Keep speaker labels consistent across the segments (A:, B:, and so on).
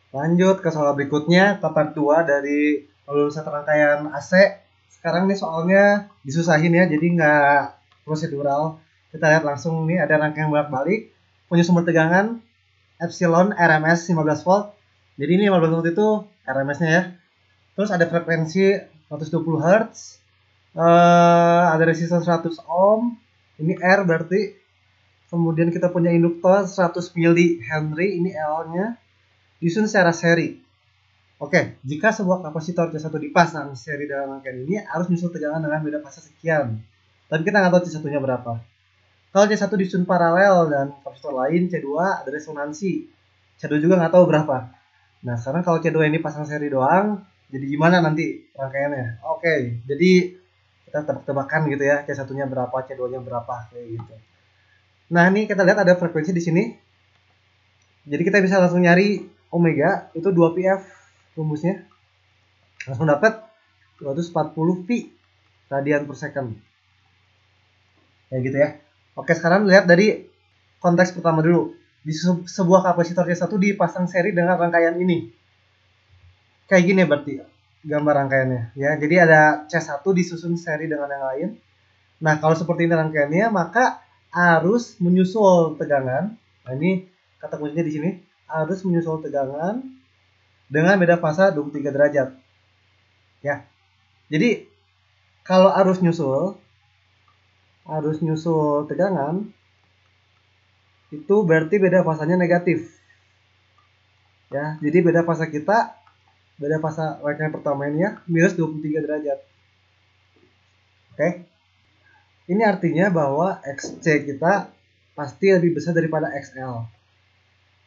A: Lanjut ke soal berikutnya, ke part 2 dari lulusan rangkaian AC. Sekarang nih soalnya disusahin ya, jadi nggak prosedural. Kita lihat langsung nih, ada rangkaian bolak-balik, punya sumber tegangan epsilon RMS 15 volt. Jadi ini 15 volt itu RMS-nya ya. Terus ada frekuensi 120 Hz, ada resistance 100 ohm, ini R berarti. Kemudian kita punya induktor 100 mili Henry, ini L-nya, disusun secara seri. Oke, jika sebuah kapasitor C1 dipasang seri dalam rangkaian ini harus menyusul tegangan dengan beda fase sekian. Tapi kita nggak tahu C1-nya berapa. Kalau C1 disusun paralel dan kapasitor lain C2 ada resonansi. C2 juga nggak tahu berapa. Nah, sekarang kalau C2 ini pasang seri doang, jadi gimana nanti rangkaiannya? Oke, jadi kita tebak-tebakan gitu ya, C1-nya berapa, C2-nya berapa, kayak gitu. Nah, ini kita lihat ada frekuensi di sini. Jadi kita bisa langsung nyari omega, itu 2πf rumusnya. Langsung dapat 240 pi radian per second. Kayak gitu ya. Oke, sekarang lihat dari konteks pertama dulu. Di sebuah kapasitor C1 dipasang seri dengan rangkaian ini. Kayak gini berarti gambar rangkaiannya ya. Jadi ada C1 disusun seri dengan yang lain. Nah, kalau seperti ini rangkaiannya, maka arus menyusul tegangan. Nah, ini kata kuncinya di sini. Arus menyusul tegangan dengan beda fasa 23 derajat. Ya. Jadi kalau arus nyusul tegangan itu berarti beda fasanya negatif. Ya, jadi beda fasa rangkaian pertama ini ya, minus 23 derajat. Oke. Ini artinya bahwa XC kita pasti lebih besar daripada XL.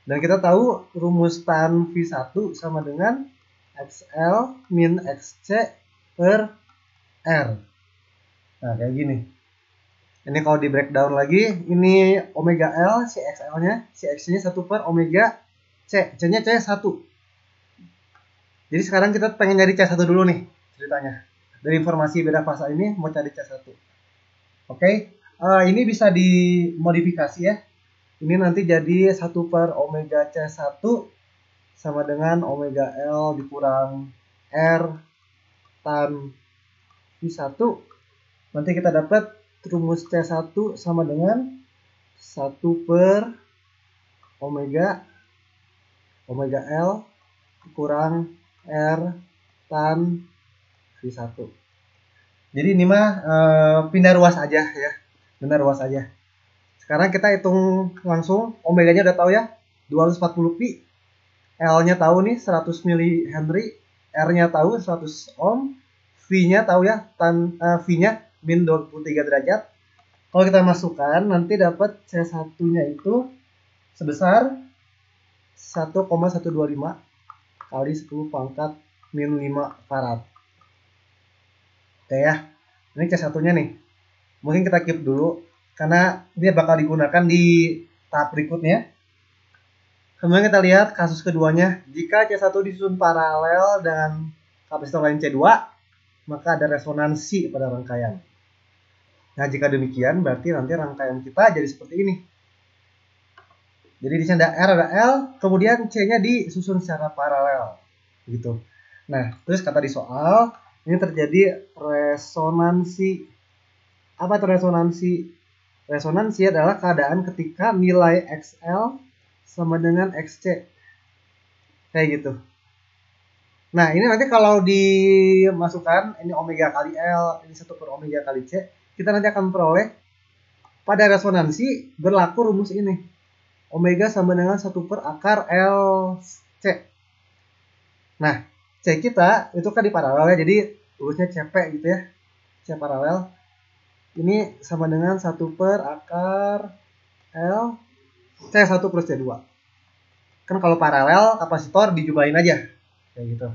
A: Dan kita tahu rumus tan V1 sama dengan XL min XC per R. Nah, kayak gini. Ini kalau di breakdown lagi, ini omega L, si XL-nya, si XC-nya 1 per omega C. C-nya C1. Jadi sekarang kita pengen nyari C1 dulu nih ceritanya. Dari informasi beda fasa ini mau cari C1. Oke, ini bisa dimodifikasi ya. Ini nanti jadi 1 per omega C1 sama dengan omega L dikurang R tan V1. Nanti kita dapat rumus C1 sama dengan 1 per omega L dikurang R tan V1. Jadi ini mah pindah ruas aja ya. Pindah ruas aja. Sekarang kita hitung langsung. Omeganya udah tahu ya. 240 pi. L-nya tahu nih 100 mili Henry. R-nya tahu 100 ohm. V-nya tahu ya. V-nya min 23 derajat. Kalau kita masukkan nanti dapat C1-nya itu sebesar 1,125 kali 10 pangkat min 5 farad. Oke ya, ini C1-nya nih. Mungkin kita keep dulu, karena dia bakal digunakan di tahap berikutnya. Kemudian kita lihat kasus keduanya. Jika C1 disusun paralel dengan kapasitor lain C2, maka ada resonansi pada rangkaian. Nah, jika demikian, berarti nanti rangkaian kita jadi seperti ini. Jadi di sini ada R, ada L, kemudian C-nya disusun secara paralel. Gitu. Nah, terus kata di soal, ini terjadi resonansi. Apa itu resonansi? Resonansi adalah keadaan ketika nilai XL sama dengan XC. Kayak gitu. Nah, ini nanti kalau dimasukkan, ini omega kali L, ini 1 per omega kali C, kita nanti akan memperoleh pada resonansi berlaku rumus ini. Omega sama dengan 1 per akar LC. Nah, C kita itu kan di paralel ya, jadi tulisnya CP gitu ya. C paralel. Ini sama dengan 1 per akar L C1 plus C2. Kan kalau paralel kapasitor dijubahin aja. Kayak gitu.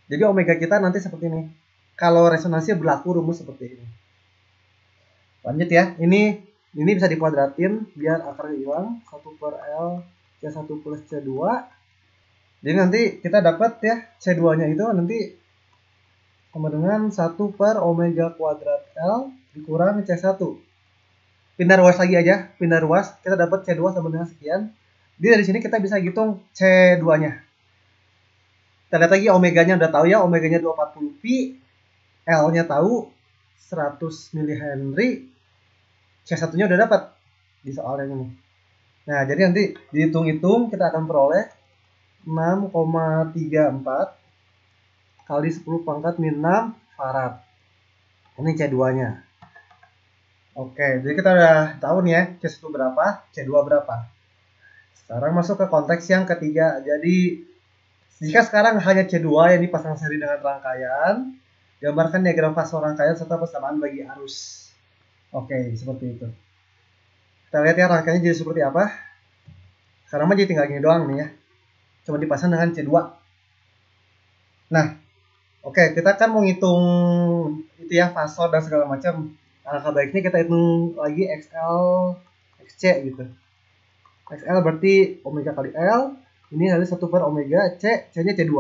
A: Jadi omega kita nanti seperti ini. Kalau resonansi berlaku rumus seperti ini. Lanjut ya. Ini bisa dikuadratin biar akarnya hilang. 1 per L C1 plus C2. Jadi nanti kita dapat ya C2-nya itu nanti sama dengan 1 per omega kuadrat L dikurang C1. Pindah ruas lagi aja, pindah ruas, kita dapat C2 sama dengan sekian. Jadi dari sini kita bisa hitung C2-nya. Kita lihat lagi omeganya udah tahu ya, omeganya 240 pi, L-nya tahu 100 mH, C1-nya udah dapat di soal yang ini. Nah, jadi nanti dihitung-hitung kita akan peroleh 6,34 kali 10 pangkat min 6 farad. Ini C2-nya. Oke, jadi kita udah tahu nih ya, C1 berapa, C2 berapa. Sekarang masuk ke konteks yang ketiga. Jadi, jika sekarang hanya C2 yang dipasang seri dengan rangkaian, gambarkan diagram fase rangkaian serta persamaan bagi arus. Oke, seperti itu. Kita lihat ya rangkaiannya jadi seperti apa. Sekarang mah jadi tinggal gini doang nih ya. Cuma dipasang dengan C2. Nah, oke, kita kan mau ngitung itu ya, fasor dan segala macam. Alangkah baiknya kita hitung lagi XL, XC gitu. XL berarti omega kali L. Ini adalah 1 per omega C, C-nya C2.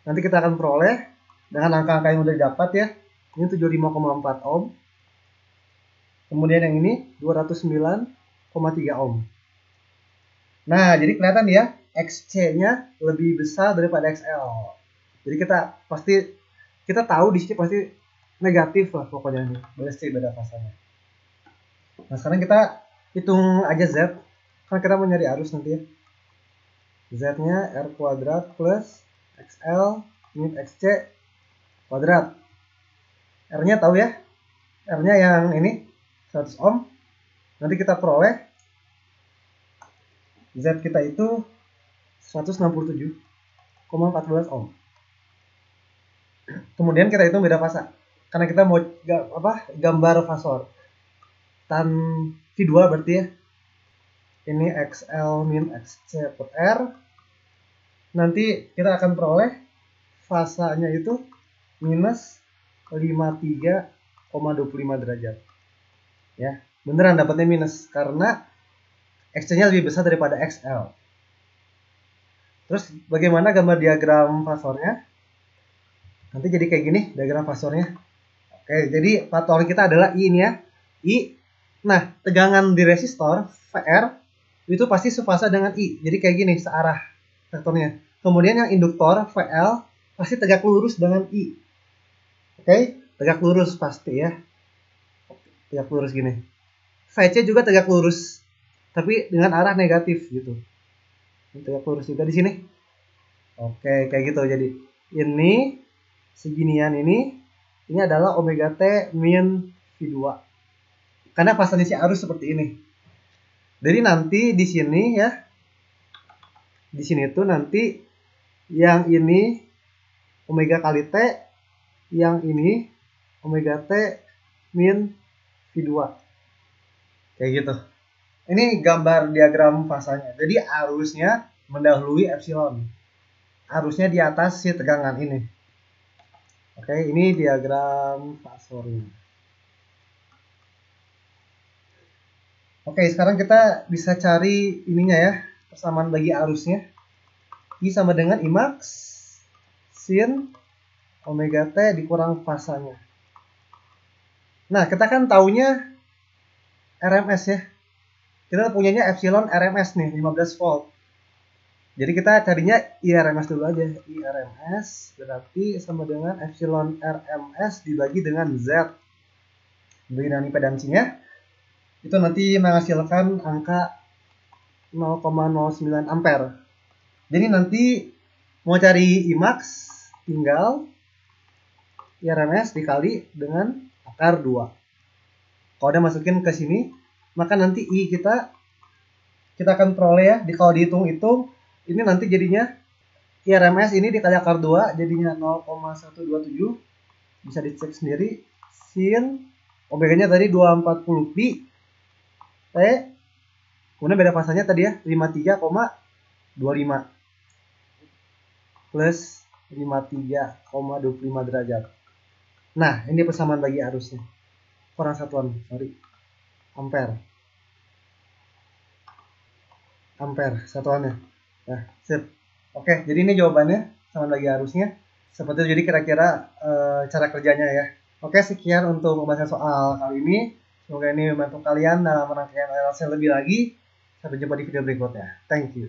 A: Nanti kita akan peroleh dengan angka-angka yang udah didapat ya. Ini 75,4 ohm. Kemudian yang ini 209,3 ohm. Nah, jadi kelihatan ya, XC-nya lebih besar daripada XL. Jadi kita tahu di sini pasti negatif lah pokoknya ini. Beda fasanya. Nah, sekarang kita hitung aja Z. Kan kita mau nyari arus nanti ya. Z-nya R kuadrat plus XL min XC kuadrat. R-nya tahu ya. R-nya yang ini 100 ohm. Nanti kita peroleh Z kita itu 167,14 ohm. Kemudian kita hitung beda fasa. Karena kita mau gambar fasor. Tan V2 berarti ya. Ini XL min XC per R. Nanti kita akan peroleh fasanya itu minus 53,25 derajat. Ya, beneran dapatnya minus karena XC-nya lebih besar daripada XL. Terus bagaimana gambar diagram fasornya? Nanti jadi kayak gini diagram fasornya. Oke, jadi patokan kita adalah I ini ya. I. Nah, tegangan di resistor VR itu pasti sefasa dengan I. Jadi kayak gini, searah vektornya. Kemudian yang induktor VL pasti tegak lurus dengan I. Oke, tegak lurus pasti ya. Tegak lurus gini. VC juga tegak lurus, tapi dengan arah negatif gitu. Ini tegak lurus juga di sini. Oke, kayak gitu. Jadi ini seginian ini adalah omega T min V2. Karena fasanya si arus seperti ini. Jadi nanti di sini ya. Di sini tuh nanti yang ini omega kali T, yang ini omega T min V2. Kayak gitu. Ini gambar diagram fasanya. Jadi arusnya mendahului epsilon. Arusnya di atas si tegangan ini. Oke, ini diagram fasornya. Oke, sekarang kita bisa cari ininya ya, persamaan bagi arusnya. I sama dengan I max sin omega T dikurang fasanya. Nah, kita kan taunya RMS ya. Kita punyanya epsilon RMS nih, 15 volt. Jadi kita carinya IRMS dulu aja. IRMS berarti sama dengan epsilon RMS dibagi dengan Z. Dibagi dengan impedansinya. Itu nanti menghasilkan angka 0,09 ampere. Jadi nanti mau cari Imax tinggal IRMS dikali dengan akar 2. Kalau udah masukin ke sini, maka nanti I kita akan peroleh ya. Kalau dihitung-hitung, ini nanti jadinya IRMS ini dikali akar 2 jadinya 0,127. Bisa dicek sendiri. Sin omeganya tadi 240 pi T. Kemudian beda fasanya tadi ya 53,25 plus 53,25 derajat. Nah, ini persamaan bagi arusnya. Kurang satuan, ampere. Ampere satuannya. Nah, sip. Oke, jadi ini jawabannya sama bagi arusnya. Seperti itu jadi kira-kira cara kerjanya ya. Oke, sekian untuk pembahasan soal kali ini. Semoga ini membantu kalian dalam rangkaian LLC lebih lagi. Sampai jumpa di video berikutnya. Thank you.